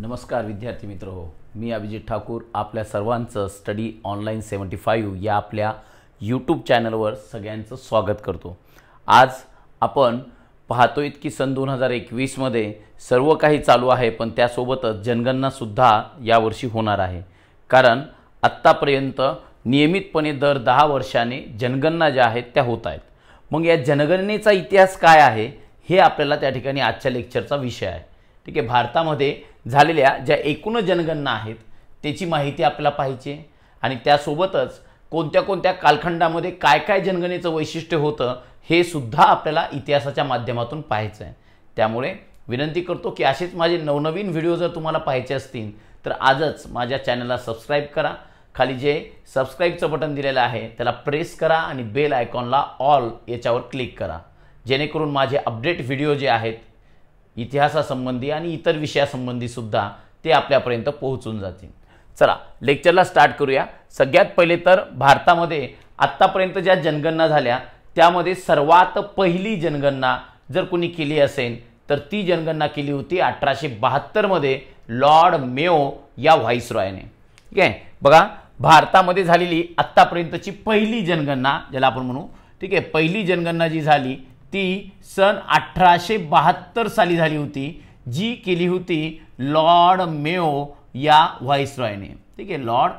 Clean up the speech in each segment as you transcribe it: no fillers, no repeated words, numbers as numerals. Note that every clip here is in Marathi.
नमस्कार विद्यार्थी मित्र हो, मी अभिजित ठाकूर आपल्या सर्वांचं स्टडी ऑनलाईन 75 या आपल्या यूट्यूब चॅनलवर सगळ्यांचं स्वागत करतो। आज आपण पाहतोय की सन 2021 मध्ये सर्व काही चालू आहे, पण त्यासोबतच जनगणना सुद्धा यावर्षी होणार आहे। कारण आत्तापर्यंत नियमितपणे दर 10 वर्षांनी जनगणना ज्या आहेत त्या होत आहेत। मग या जनगणनेचा इतिहास काय आहे हे आपल्याला त्या ठिकाणी आजच्या लेक्चरचा विषय आहे। ठीक आहे, भारतामध्ये झालेल्या ज्या एकूण जनगणना आहेत त्याची माहिती आपल्याला पाहिजे आणि त्यासोबतच कोणत्या कोणत्या कालखंडामध्ये काय काय जनगणनेचं वैशिष्ट्य होतं हे सुद्धा आपल्याला इतिहासाच्या माध्यमातून पाहायचं आहे। त्यामुळे विनंती करतो की असेच माझे नवनवीन व्हिडिओ जर तुम्हाला पाहायचे असतील तर आजच माझ्या चॅनलला सबस्क्राइब करा। खाली जे सबस्क्राइबचं बटन दिलेलं आहे त्याला प्रेस करा आणि बेल आयकॉनला ऑल याच्यावर क्लिक करा, जेणेकरून माझे अपडेट व्हिडिओ जे आहेत इतिहासासंबंधी आणि इतर विषयासंबंधी सुद्धा ते आपल्यापर्यंत पोहोचून जातील। चला लेक्चरला स्टार्ट करूया। सगळ्यात पहिले तर भारतामध्ये आत्तापर्यंत ज्या जनगणना झाल्या त्यामध्ये सर्वात पहिली जनगणना जर कोणी केली असेल तर ती जनगणना केली होती 1872 मध्ये लॉर्ड मेयो या व्हाईसरॉयने। ठीक आहे, बघा भारतामध्ये झालेली आत्तापर्यंतची पहिली जनगणना ज्याला आपण म्हणू, ठीक आहे, पहिली जनगणना जी झाली ती सन 1872 साली झाली होती, जी केली होती लॉर्ड मेयो या व्हाईसरॉयने। ठीक आहे, लॉर्ड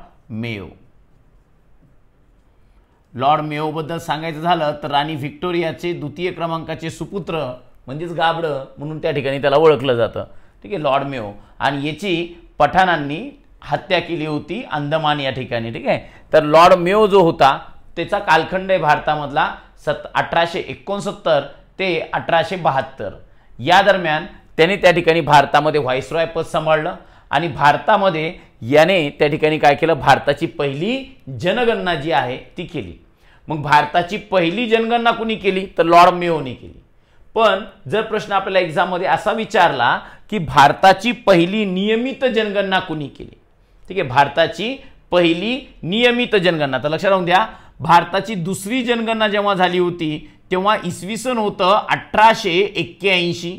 मेयो बद्दल सांगायचं झालं तर राणी व्हिक्टोरियाचे द्वितीय क्रमांकाचे सुपुत्र म्हणजेच गाबडं म्हणून त्या ठिकाणी त्याला ओळखलं जातं। ठीक आहे, लॉर्ड मेयो, आणि याची पठाणांनी हत्या केली होती अंदमान या ठिकाणी। ठीक आहे, तर लॉर्ड मेयो जो होता त्याचा कालखंड आहे भारतामधला 1869 ते 1872 या दरम्यान त्याने त्या ठिकाणी भारतामध्ये व्हाईसरॉय पद सांभाळलं आणि भारतामध्ये याने त्या ठिकाणी काय केलं, भारताची पहिली जनगणना जी आहे ती केली। मग भारताची पहिली जनगणना कुणी केली तर लॉर्ड मेयोने केली। पण जर प्रश्न आपल्याला एग्जाम मध्ये असा विचारला की भारताची पहिली नियमित जनगणना कुणी केली, ठीक आहे, भारताची पहिली नियमित जनगणना, तर लक्षात राहून द्या भारताची दुसरी जनगणना जेव्हा झाली होती तेव्हा इसवी सन होतं 1881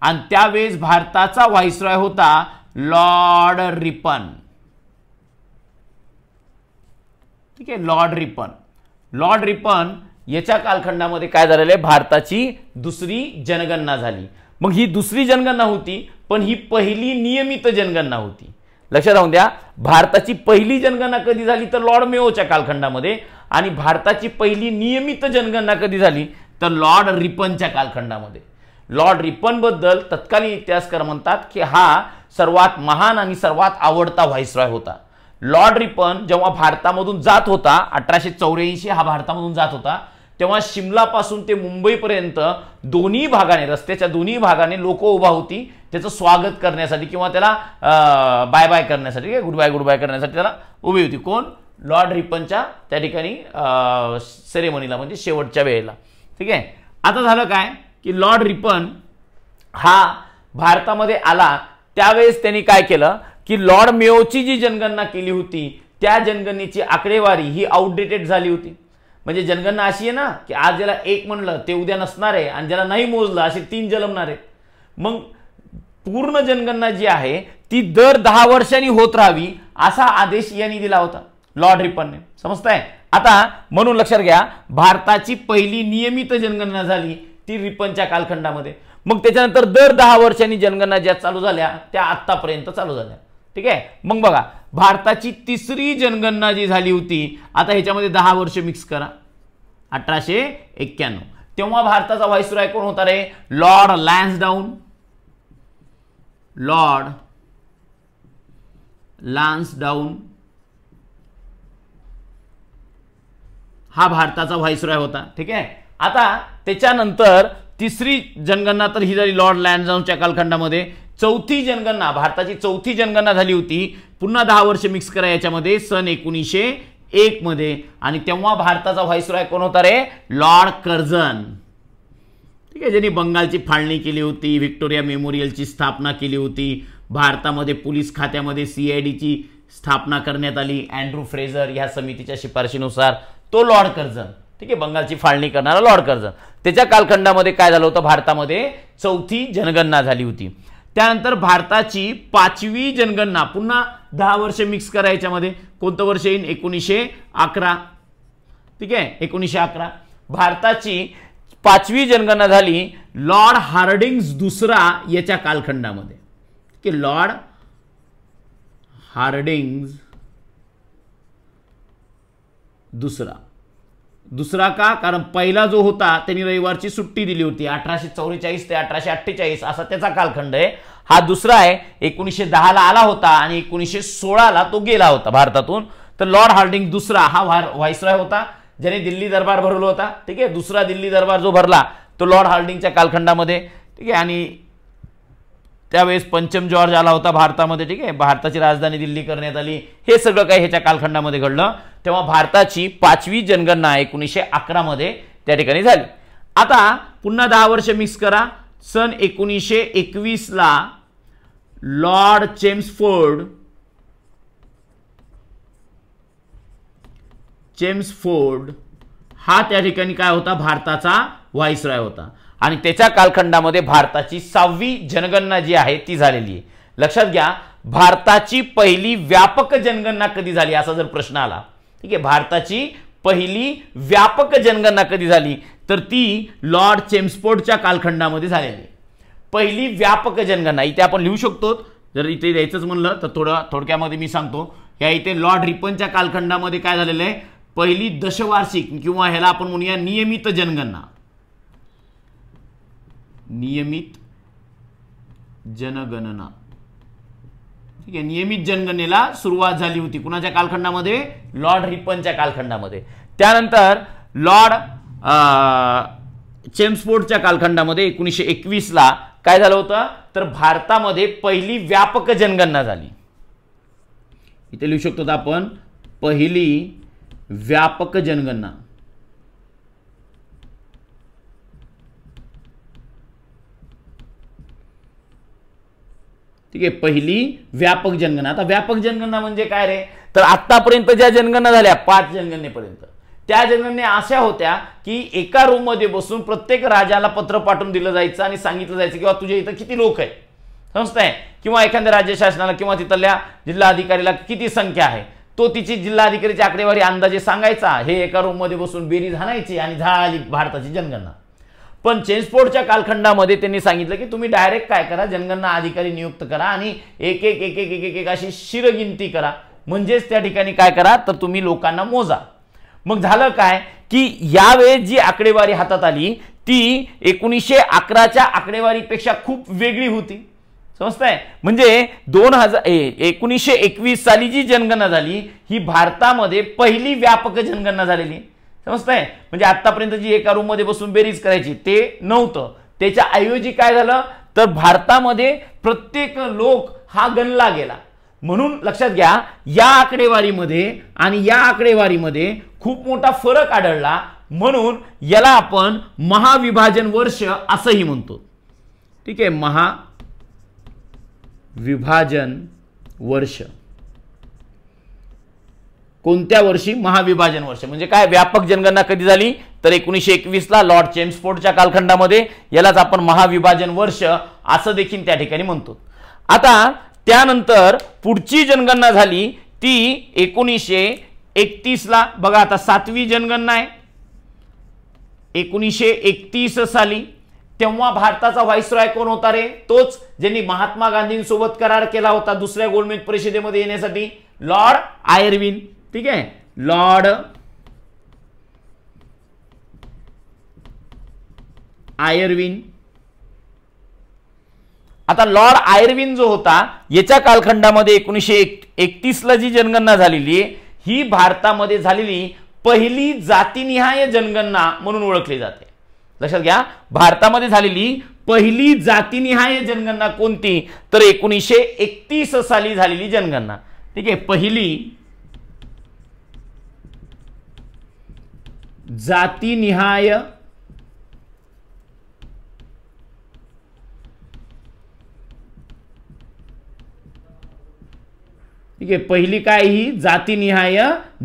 आणि त्यावेळेस भारताचा व्हाईसरॉय होता लॉर्ड रिपन। ठीक आहे, लॉर्ड रिपन याच्या कालखंडामध्ये काय झालेलं आहे, भारताची दुसरी जनगणना झाली। मग ही दुसरी जनगणना होती पण ही पहिली नियमित जनगणना होती। लक्षात राहून द्या भारताची पहिली जनगणना कधी झाली तर लॉर्ड मेयोच्या कालखंडामध्ये, आणि भारताची पहिली नियमित जनगणना कधी झाली तर लॉर्ड रिपनच्या कालखंडामध्ये। लॉर्ड रिपन बद्दल तत्कालीन इतिहासकार म्हणतात की हा सर्वात महान आणि सर्वात आवडता व्हाईसरॉय होता। लॉर्ड रिपन जेव्हा भारतामधून जात होता 1884 हा भारतामधून जात होता तेव्हा शिमला पासून ते मुंबईपर्यंत दोन्ही भागाने, रस्त्याच्या दोन्ही भागाने लोक उभा होती त्याचं स्वागत करण्यासाठी किंवा त्याला बाय बाय करण्यासाठी, गुड बाय करण्यासाठी त्याला उभी होती। कोण? लॉर्ड रिपनच्या त्या ठिकाणी सेरेमनीला म्हणजे शेवटच्या वेळेला। ठीक आहे, आता झालं काय की लॉर्ड रिपन हा भारतामध्ये आला त्यावेळेस त्यांनी काय केलं की लॉर्ड मेयोची जी जनगणना केली होती त्या जनगणनेची आकडेवारी ही आउटडेटेड झाली होती। म्हणजे जनगणना अशी आहे ना की आज ज्याला 1 म्हणलं ते उद्या नसणार आहे आणि ज्याला नाही मोजलं असे 3 जन्मणार आहेत। मग पूर्ण जनगणना जी आहे ती दर 10 वर्षांनी होत राहावी असा आदेश यांनी दिला होता लॉर्ड रिपनने। समजताय? आता म्हणून लक्षात घ्या भारताची पहिली नियमित जनगणना झाली ती रिपनच्या कालखंडामध्ये। मग त्याच्यानंतर दर 10 वर्षांनी जनगणना ज्या चालू झाल्या त्या आत्तापर्यंत चालू झाल्या। ठीक आहे, मग बघा भारताची तिसरी जनगणना जी झाली होती, आता ह्याच्यामध्ये 10 वर्ष मिक्स करा, 1891 तेव्हा भारताचा व्हाईसरॉय कोण होता रे? लॉर्ड लान्सडाऊन हा भारताचा व्हाईसरॉय होता। ठीक आहे, आता त्याच्यानंतर तिसरी जनगणना तर ही झाली लॉर्ड लॅन्सडाऊनच्या कालखंडामध्ये। चौथी जनगणना, भारताची चौथी जनगणना झाली होती, पुन्हा 10 वर्ष मिक्स करा याच्यामध्ये, सन 1901 मध्ये, आणि तेव्हा भारताचा व्हाईसरॉय कोण होता रे? Lord Curzon. ठीक आहे, ज्यांनी बंगालची फाळणी केली होती, व्हिक्टोरिया मेमोरियलची स्थापना केली होती, भारतामध्ये पोलीस खात्यामध्ये CIDची स्थापना करण्यात आली अँड्रू फ्रेझर या समितीच्या शिफारशीनुसार, तो लॉर्ड कर्झन। ठीक आहे, बंगालची फाळणी करणारा लॉर्ड कर्झन। त्याच्या कालखंडामध्ये काय झालं होतं, भारतामध्ये चौथी जनगणना झाली होती। त्यानंतर भारताची 5वी जनगणना, पुन्हा 10 वर्ष मिक्स करा याच्यामध्ये. कोणतं वर्ष येईल? 1911. ठीक आहे, 1911 भारताची 5वी जनगणना झाली लॉर्ड हार्डिंग्ज दुसरा याच्या कालखंडामध्ये. ठीक आहे, लॉर्ड हार्डिंग्ज दुसरा का? कारण पहिला जो होता त्यांनी रविवारची सुट्टी दिली होती. 1844 ते 1848 असा त्याचा कालखंड आहे. हा दुसरा आहे, 1910 ला आला होता आणि 1916 ला तो गेला होता भारतातून. तर लॉर्ड हार्डिंग दुसरा हा व्हाईसरॉय होता ज्याने दिल्ली दरबार भरवला होता. ठीक आहे, दुसरा दिल्ली दरबार जो भरला तो लॉर्ड हार्डिंगच्या कालखंडामध्ये. ठीक आहे, आणि त्यावेळेस पंचम जॉर्ज आला होता भारतामध्ये. ठीक आहे, भारताची राजधानी दिल्ली करण्यात आली. हे सगळं काही ह्याच्या कालखंडामध्ये घडलं. तेव्हा भारताची 5वी जनगणना 1911 मध्ये त्या ठिकाणी झाली. आता पुन्हा 10 वर्ष मिक्स करा. सन 1921 ला लॉर्ड चेम्सफोर्ड हा त्या ठिकाणी काय होता? भारताचा व्हाईसरॉय होता. आणि त्याच्या कालखंडामध्ये भारताची 6वी जनगणना जी आहे ती झालेली आहे. लक्षात घ्या, भारताची पहिली व्यापक जनगणना कधी झाली असा जर प्रश्न आला. ठीक आहे, भारताची पहिली व्यापक जनगणना कधी झाली तर ती लॉर्ड चेम्सफोर्डच्या कालखंडामध्ये झालेली आहे. पहिली व्यापक जनगणना इथे आपण लिहू शकतो. जर इथे द्यायचंच म्हणलं तर थोडक्यामध्ये मी सांगतो. या इथे लॉर्ड रिपनच्या कालखंडामध्ये काय झालेलं आहे? पहिली दशवार्षिक किंवा ह्याला आपण म्हणूया नियमित जनगणना. ठीक आहे, नियमित जनगणनेला सुरुवात झाली होती. कुणाच्या कालखंडामध्ये? लॉर्ड रिपनच्या कालखंडामध्ये. त्यानंतर लॉर्ड चेम्सफोर्डच्या कालखंडामध्ये 1921 ला काय झालं होतं तर भारतामध्ये पहिली व्यापक जनगणना झाली. इथे लिहू शकतो आपण पहिली व्यापक जनगणना. ठीक आहे, पहिली व्यापक जनगणना. आता व्यापक जनगणना म्हणजे काय रे? तर आतापर्यंत ज्या जनगणना झाल्या 5 जनगणनेपर्यंत, त्या जनगणना अशा होत्या की एका रूम मध्ये बसून प्रत्येक राजाला पत्र पाठवून दिलं जायचं आणि सांगितलं जायचं किंवा तुझ्या इथं किती लोक आहेत समजताय, किंवा एखाद्या राज्य शासनाला किंवा तिथल्या जिल्हाधिकारीला किती संख्या आहे तो तिची जिल्हाधिकारीची आकडेवारी अंदाजे सांगायचा. हे एका रूम मध्ये बसून बेरीज हाणायची आणि झाली भारताची जनगणना. पण चेम्सफोर्डच्या कालखंडामध्ये त्यांनी सांगितलं की तुम्ही डायरेक्ट काय करा, जनगणना अधिकारी नियुक्त करा आणि एक एक एक एक एक एक अशी शिरगिनती करा. म्हणजेच त्या ठिकाणी काय करा तर तुम्ही लोकांना मोजा. मग झालं काय की यावेळेस जी आकडेवारी हातात आली ती 1911च्या आकडेवारीपेक्षा खूप वेगळी होती. समजताय? म्हणजे 1921 साली जी जनगणना झाली ही भारतामध्ये पहिली व्यापक जनगणना झालेली. समजताय? म्हणजे आतापर्यंत जी एका रूम मध्ये बसून बेरीज करायची ते नव्हतं. त्याच्या ऐवजी काय झालं तर भारतामध्ये प्रत्येक लोक हा गणला गेला. म्हणून लक्षात घ्या, या आकडेवारीमध्ये आणि या आकडेवारीमध्ये खूप मोठा फरक आढळला. म्हणून याला आपण महाविभाजन वर्ष असंही म्हणतो. ठीक आहे, महाविभाजन वर्ष. कोणत्या वर्षी? महाविभाजन वर्ष. म्हणजे काय? व्यापक जनगणना कधी झाली तर 1921 ला लॉर्ड चेम्सफोर्डच्या कालखंडामध्ये. यालाच आपण महाविभाजन वर्ष असं देखील त्या ठिकाणी म्हणतो. आता त्यानंतर पुढची जनगणना झाली ती 1931 ला. बघा आता 7वी जनगणना आहे 1931 साली. तेव्हा भारताचा व्हाईसरॉय कोण होता रे? तोच ज्यांनी महात्मा गांधींसोबत करार केला होता दुसऱ्या गोलमेज परिषदेमध्ये येण्यासाठी, लॉर्ड आयर्विन. ठीक आहे, लॉर्ड आयर्विन. आता लॉर्ड आयर्विन जो होता याच्या कालखंडामध्ये 1931 ला जी जनगणना झालेली ही भारतामध्ये झालेली पहिली जातीनिहाय जनगणना म्हणून ओळखली जाते. लक्षात घ्या, भारतामध्ये झालेली पहिली जातीनिहाय जनगणना कोणती तर 1931 साली झालेली जनगणना. ठीक आहे, पहिली जातीनिहाय ठीक आहे, पहिली काय ही जातीनिहाय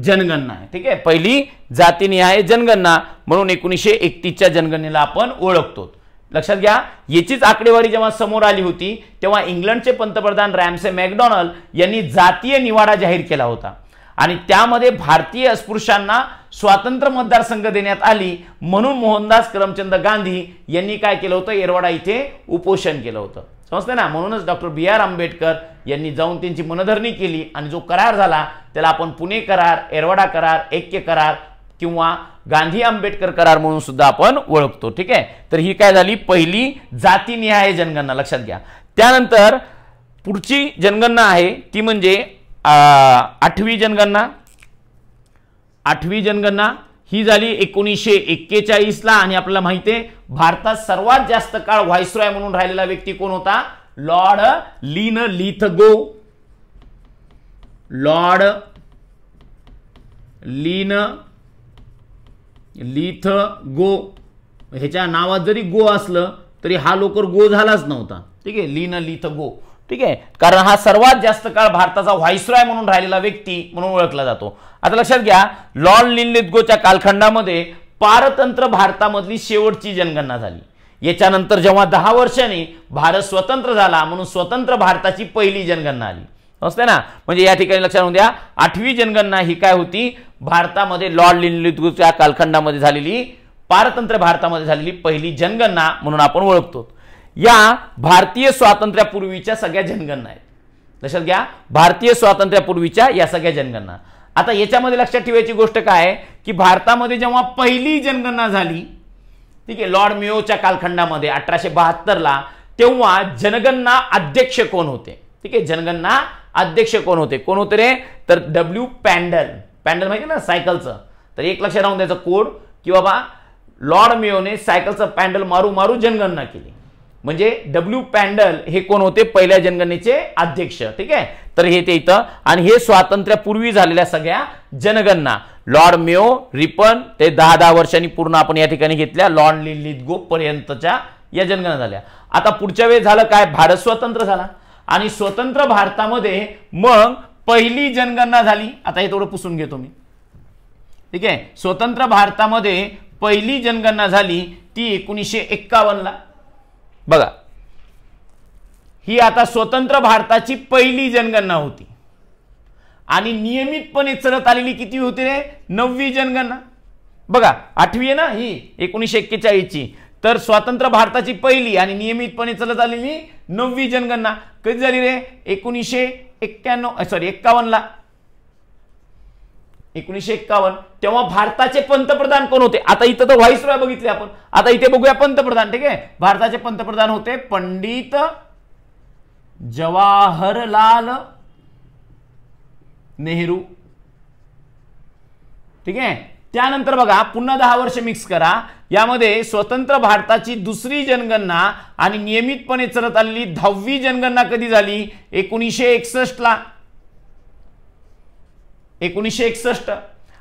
जनगणना आहे. ठीक आहे, पहिली जातीनिहाय जनगणना म्हणून 1931च्या जनगणनेला आपण ओळखतो. लक्षात घ्या, याचीच आकडेवारी जेव्हा समोर आली होती तेव्हा इंग्लंडचे पंतप्रधान रॅमसे मॅकडोनाल्ड यांनी जातीय निवाडा जाहीर केला होता आणि त्यामध्ये भारतीय अस्पृश्यांना स्वातंत्र्य मतदारसंघ देण्यात आली म्हणून मोहनदास करमचंद गांधी यांनी काय केलं होतं, एरवाडा इथे उपोषण केलं होतं. समजते ना. म्हणूनच डॉक्टर बी आर आंबेडकर यांनी जाऊन त्यांची मनधरणी केली आणि जो करार झाला त्याला आपण पुणे करार, एरवाडा करार, ऐक्य करार किंवा गांधी आंबेडकर करार म्हणून सुद्धा आपण ओळखतो. ठीक आहे. तर ही काय झाली, पहिली जातीनिहाय जनगणना. लक्षात घ्या. त्यानंतर पुढची जनगणना आहे ती म्हणजे 8वी जनगणना. 8वी जनगणना ही झाली 1941 ला आणि आपल्याला माहिती आहे भारतात सर्वात जास्त काळ व्हाईसरॉय म्हणून राहिलेला व्यक्ती कोण होता, लॉर्ड लिनलिथगो. Lord Linlithgow. ह्याच्या नावात जरी गो असलं तरी हा लवकर गो झालाच नव्हता. ठीक आहे, लिनलिथगो. ठीक आहे, कारण हा सर्वात जास्त काळ भारताचा व्हाईसरॉय म्हणून राहिलेला व्यक्ती म्हणून ओळखला जातो. आता लक्षात घ्या, लॉर्ड लिनलिथगोच्या कालखंडामध्ये पारतंत्र भारतामधली शेवटची जनगणना झाली. याच्यानंतर जेव्हा 10 वर्षांनी भारत स्वतंत्र झाला म्हणून स्वतंत्र भारताची पहिली जनगणना आली. समजते ना. म्हणजे या ठिकाणी लक्षात राहून द्या, 8वी जनगणना ही काय होती, भारतामध्ये लॉर्ड लिनलिथगोच्या कालखंडामध्ये झालेली, पारतंत्र्य भारतामध्ये झालेली पहिली जनगणना म्हणून आपण ओळखतो. या भारतीय स्वातंत्र्यापूर्वीच्या सगळ्या जनगणना आहेत. लक्षात घ्या, भारतीय स्वातंत्र्यापूर्वीच्या या सगळ्या जनगणना. आता याच्यामध्ये लक्षात ठेवायची गोष्ट काय आहे की भारतामध्ये जेव्हा पहिली जनगणना झाली, ठीक आहे, लॉर्ड मेयोच्या कालखंडामध्ये 1872 ला, तेव्हा जनगणना अध्यक्ष कोण होते. ठीक आहे, जनगणना अध्यक्ष कोण होते, कोण होते रे, तर डब्ल्यू पॅन्डल. पॅन्डल माहिती ना, सायकलचं. तर एक लक्षात राहून द्यायचं कोड की बाबा लॉर्ड मेयोने सायकलचं पॅन्डल मारू मारू जनगणना केली. म्हणजे डब्ल्यू पॅन्डल हे कोण होते, पहिल्या जनगणनेचे अध्यक्ष. ठीक आहे, तर हे ते इथं. आणि हे स्वातंत्र्यापूर्वी झालेल्या सगळ्या जनगणना लॉर्ड मेयो, रिपन ते 10-10 वर्षांनी पूर्ण आपण या ठिकाणी घेतल्या, लॉर्ड लिनलिथगो पर्यंतच्या या जनगणना झाल्या. आता पुढच्या वेळेस झालं काय, भारत स्वतंत्र झाला आणि स्वतंत्र भारतामध्ये मग पहिली जनगणना झाली. आता हे थोडं पुसून घेतो मी. ठीक आहे, स्वतंत्र भारतामध्ये पहिली जनगणना झाली ती 1951 ला. बघा, ही आता स्वतंत्र भारताची पहिली जनगणना होती आणि नियमितपणे चालत आलेली किती होती रे, 9वी जनगणना. बघा, 8वी आहे ना ही 1941 ची, तर स्वतंत्र भारताची पहिली आणि नियमितपणे चालत आलेली 9वी जनगणना कधी झाली रे, 1951 ला. 1951. तेव्हा भारताचे पंतप्रधान कोण होते, आता इथं तर व्हाईसरॉय बघितले आपण, आता इथे बघूया पंतप्रधान. ठीक आहे, भारताचे पंतप्रधान होते पंडित जवाहरलाल नेहरू. ठीक आहे, त्यानंतर बघा पुन्हा 10 वर्ष मिक्स करा. यामध्ये स्वतंत्र भारताची दुसरी जनगणना आणि नियमितपणे चालत आलेली 10वी जनगणना कधी झाली, 1961 ला. 1961.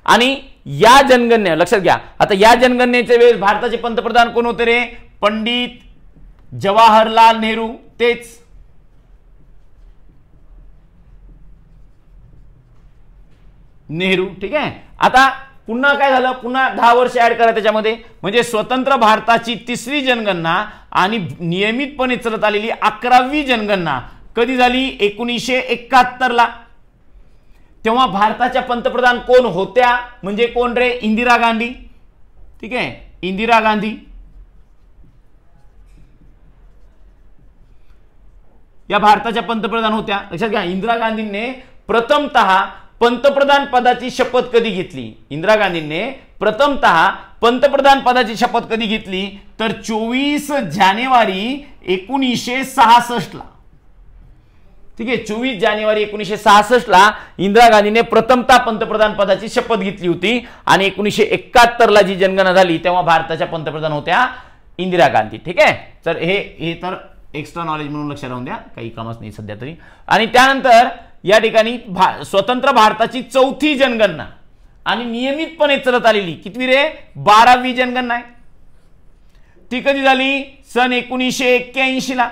आणि या जनगणने लक्षात घ्या, आता या जनगणनेच्या वेळेस भारताचे पंतप्रधान कोण होते रे, पंडित जवाहरलाल नेहरू. तेच नेहरू. ठीक आहे, आता पुन्हा काय झालं, पुन्हा 10 वर्ष ऍड करा त्याच्यामध्ये. म्हणजे स्वतंत्र भारताची तिसरी जनगणना आणि नियमितपणे चालत आलेली 11वी जनगणना कधी झाली, 1971 ला. तेव्हा भारताच्या पंतप्रधान कोण होत्या, म्हणजे कोण रे, इंदिरा गांधी. ठीक आहे, इंदिरा गांधी या भारताच्या पंतप्रधान होत्या. लक्षात घ्या, इंदिरा गांधींनी प्रथमतः पंतप्रधान पदाची शपथ कधी घेतली, इंदिरा गांधींनी प्रथमतः पंतप्रधान पदाची शपथ कधी घेतली, तर 24 जानेवारी 1966 ला. ठीक आहे, 24 जानेवारी 1966 ला इंदिरा गांधीने प्रथमतः पंतप्रधान पदाची शपथ घेतली होती आणि 1971 ला जी जनगणना झाली तेव्हा भारताच्या पंतप्रधान होत्या इंदिरा गांधी. ठीक आहे, तर हे तर एक्स्ट्रा नॉलेज म्हणून लक्षात राहून द्या, काही कामच नाही सध्या तरी. आणि त्यानंतर या ठिकाणी स्वतंत्र भारताची चौथी जनगणना आणि नियमितपणे चालत आलेली कितवी रे, 12वी जनगणना आहे. ती कधी झाली, सन 1981 ला.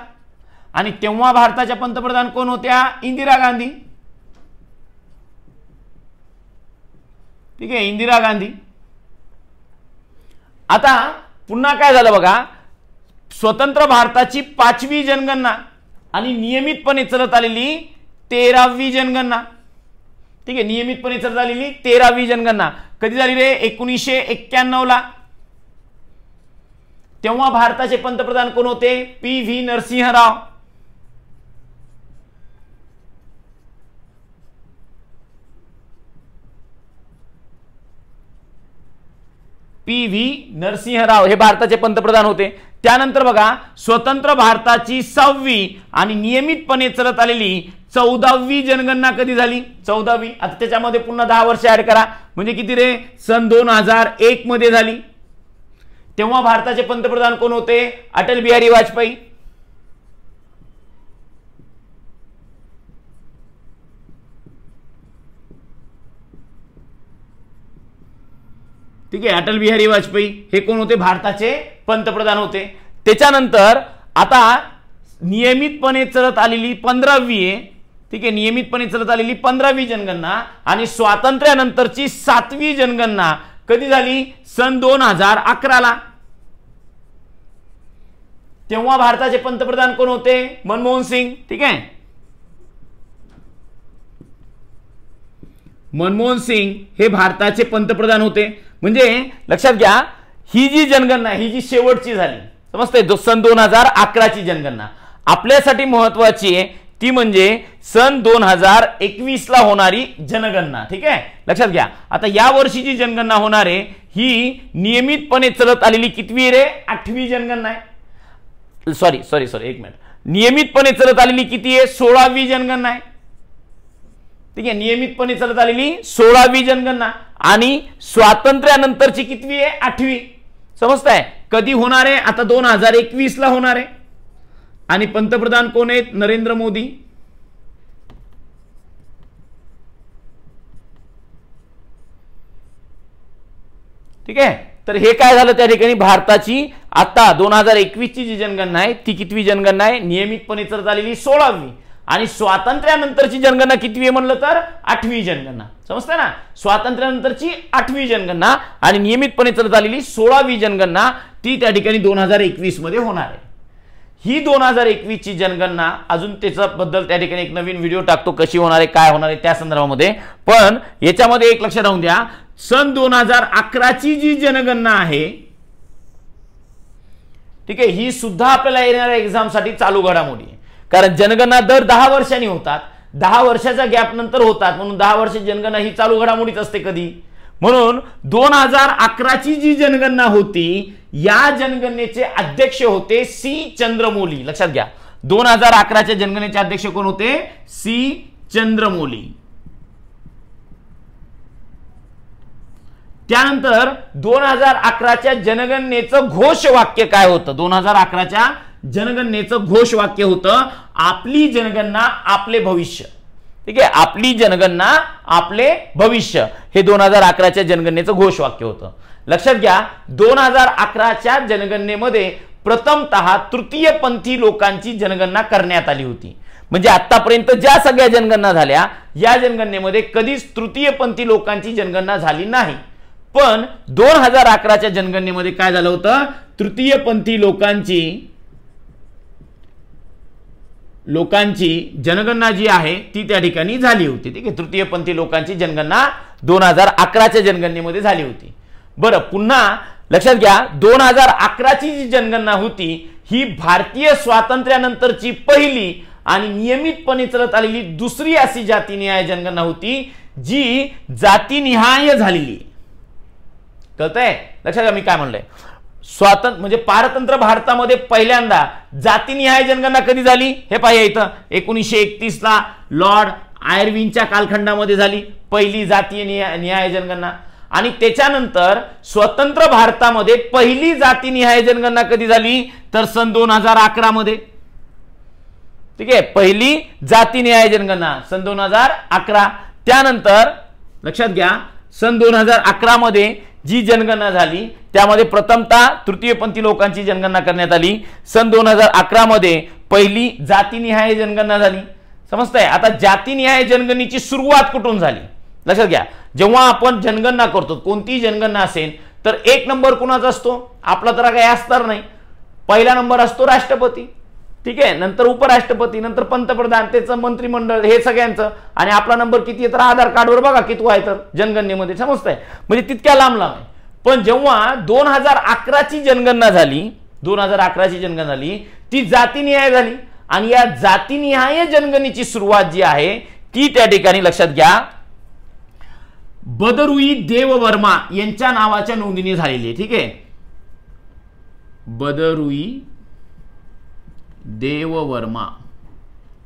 आणि तेव्हा भारताच्या पंतप्रधान कोण होत्या, इंदिरा गांधी. ठीक आहे, इंदिरा गांधी. आता पुन्हा काय झालं बघा, स्वतंत्र भारताची 5वी जनगणना आणि नियमितपणे चालत आलेली 13वी जनगणना. ठीक आहे, नियमितपणे चालत आलेली 13वी जनगणना कधी झाली रे? 1991 ला. तेव्हा भारताचे पंतप्रधान कोण होते? PV नरसिंहराव. PV नरसिंहराव हे भारताचे पंतप्रधान होते. त्यानंतर बघा, स्वतंत्र भारताची 6वी आणि नियमितपणे चालत आलेली 14वी जनगणना कधी झाली? 14वी. आता त्याच्यामध्ये पुन्हा 10 वर्ष ऍड करा, म्हणजे किती रे? सन 2001 मध्ये झाली. तेव्हा भारताचे पंतप्रधान कोण होते? अटल बिहारी वाजपेयी. ठीक आहे, अटल बिहारी वाजपेयी हे कोण होते? भारताचे पंतप्रधान होते. त्याच्यानंतर आता नियमितपणे चालत आलेली 15वी आहे. ठीक आहे, नियमितपणे चालत आलेली 15वी जनगणना आणि स्वातंत्र्यानंतरची 7वी जनगणना कधी झाली? सन 2011 ला. तेव्हा भारताचे पंतप्रधान कोण होते? मनमोहन सिंग. ठीक आहे, मनमोहन सिंग हे भारताचे पंतप्रधान होते. म्हणजे लक्षात घ्या, ही जी जनगणना ही जी शेवटची झाली, समजतंय, सन 2011 ची जनगणना आपल्यासाठी महत्वाची आहे. ती म्हणजे सन 2021 ला होणारी जनगणना. ठीक आहे, लक्षात घ्या. आता या वर्षीची जनगणना होणार आहे ही नियमितपणे चालत आलेली कितवी रे? 8वी जनगणना आहे. सॉरी, एक मिनिट. नियमितपणे चालत आलेली किती आहे? 16वी जनगणना आहे. ठीक आहे, नियमितपणे चालत आलेली 16वी जनगणना आणि स्वातंत्र्यानंतरची कितवी आहे? 8वी. समजताय? कधी होणार आहे? आता 2021 ला होणार आहे. आणि पंतप्रधान कोण आहेत? नरेंद्र मोदी. ठीक आहे, तर हे काय झालं त्या ठिकाणी? भारताची आता 2021 ची जी जनगणना आहे ती कितवी जनगणना आहे? नियमितपणे चालत आलेली 16वी आणि स्वातंत्र्यानंतरची जनगणना कितवी आहे म्हणलं तर? 8वी जनगणना. समजतंय ना? स्वातंत्र्यानंतरची 8वी जनगणना आणि नियमितपणे चालत आलेली 16वी जनगणना ती त्या ठिकाणी 2021 मध्ये होणार आहे. ही 2021 ची जनगणना अजून त्याच्याबद्दल त्या ठिकाणी एक नवीन व्हिडिओ टाकतो, कशी होणार आहे, काय होणार आहे त्या संदर्भामध्ये. पण याच्यामध्ये एक लक्षात राहून द्या, सन 2011 ची जी जनगणना आहे, ठीक आहे, ही सुद्धा आपल्याला येणाऱ्या एक्झाम साठी चालू घडामोडी आहे. कारण जनगणना दर 10 वर्षांनी होतात, 10 वर्षाच्या गॅप नंतर होतात, म्हणून 10 वर्षाची जनगणना ही चालू घडामोडीच असते कधी. म्हणून 2011 ची जी जनगणना होती या जनगणनेचे अध्यक्ष होते सी चंद्रमौली. लक्षात घ्या, 2011 च्या जनगणनेचे अध्यक्ष कोण होते? सी चंद्रमौली. त्यानंतर 2011 च्या जनगणनेचं घोषवाक्य काय होतं? 2011 च्या जनगणनेचं घोषवाक्य होतं, आपली जनगणना आपले भविष्य. ठीक आहे, आपली जनगणना आपले भविष्य हे 2011 च्या जनगणनेचं घोषवाक्य होतं. लक्षात घ्या, 2011 च्या जनगणनेमध्ये प्रथमतः तृतीयपंथी लोकांची जनगणना करण्यात आली होती. म्हणजे आतापर्यंत ज्या सगळ्या जनगणना झाल्या या जनगणनेमध्ये कधीच तृतीयपंथी लोकांची जनगणना झाली नाही. पण 2011 च्या जनगणनेमध्ये काय झालं होतं? तृतीयपंथी लोकांची जनगणना जी आहे ती त्या ठिकाणी झाली होती. ठीक आहे, तृतीयपंथी लोकांची जनगणना 2011 च्या जनगणनेमध्ये झाली होती. बरं, पुन्हा लक्षात घ्या, 2011 ची जी जनगणना होती ही भारतीय स्वातंत्र्यानंतरची पहिली आणि नियमितपणे चालत आलेली दुसरी अशी जातीनिहाय जनगणना होती जी जातीनिहाय झालेली. कळतंय? लक्षात घ्या मी काय म्हणलंय. म्हणजे पारतंत्र्य भारतामध्ये पहिल्यांदा जातीनिहाय जनगणना कधी झाली हे पाहिजे इथं. 1931 ला लॉर्ड आयर्विनच्या कालखंडामध्ये झाली पहिली जातीय निहाय जनगणना. आणि त्याच्यानंतर स्वतंत्र भारतामध्ये पहिली जातीनिहाय जनगणना कधी झाली तर सन 2011 मध्ये. ठीक आहे, पहिली जातीनिहाय जनगणना सन 2011. त्यानंतर लक्षात घ्या, सन 2011 मध्ये जी जनगणना झाली त्यामध्ये प्रथमतः तृतीयपंथी लोकांची जनगणना करण्यात आली. सन 2011 मध्ये पहिली जातीनिहाय जनगणना झाली. समजतंय? आता जातीनिहाय जनगणनेची सुरुवात कुठून झाली? लक्षात घ्या, जेव्हा आपण जनगणना करतो कोणती जनगणना असेल तर 1 नंबर कुणाचा असतो? आपला तर काही असणार नाही. पहिला नंबर असतो राष्ट्रपती, ठीक आहे, नंतर उपराष्ट्रपती, नंतर पंतप्रधान, त्याचं मंत्रिमंडळ, हे सगळ्यांचं, आणि आपला नंबर किती आहे तर आधार कार्डवर बघा किती आहे तर जनगणनेमध्ये, समजतंय, म्हणजे तितक्या लांब लांब आहे. पण जेव्हा 2011ची जनगणना झाली, 2011ची जनगणना झाली, ती जातीनिहाय झाली, आणि या जातीनिहाय जनगणनेची सुरुवात जी आहे ती त्या ठिकाणी लक्षात घ्या बदरुई देववर्मा यांच्या नावाच्या नोंदणी झालेली आहे, ठीक आहे. बदरुई देववर्मा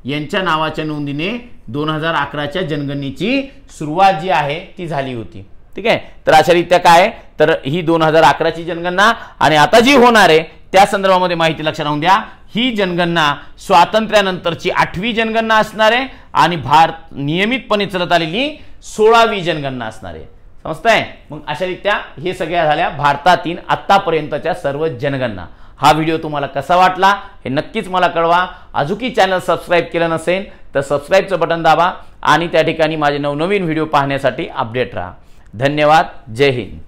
यांच्या नावाच्या नोंदीने 2011च्या जनगणनेची सुरुवात जी आहे ती झाली होती, ठीक आहे. तर अशा रीत्या काय तर ही 2011ची जनगणना, आणि आता जी होणार आहे त्या संदर्भामध्ये माहिती लक्षात राहून द्या. ही जनगणना स्वातंत्र्यानंतरची 8वी जनगणना असणार आहे, आणि भारत नियमितपणे चालत आलेली 16वी जनगणना असणार आहे, समजतंय. मग अशा रीत्या हे सगळ्या झाल्या भारतातील आतापर्यंतच्या सर्व जनगणना. हा व्हिडिओ तुम्हाला कसा वाटला हे नक्कीच मला कळवा. अजूनही चॅनल सबस्क्राईब केलं नसेल तर सबस्क्राईबचं बटन दाबा, आणि त्या ठिकाणी माझे नवनवीन व्हिडिओ पाहण्यासाठी अपडेट राहा. धन्यवाद. जय हिंद.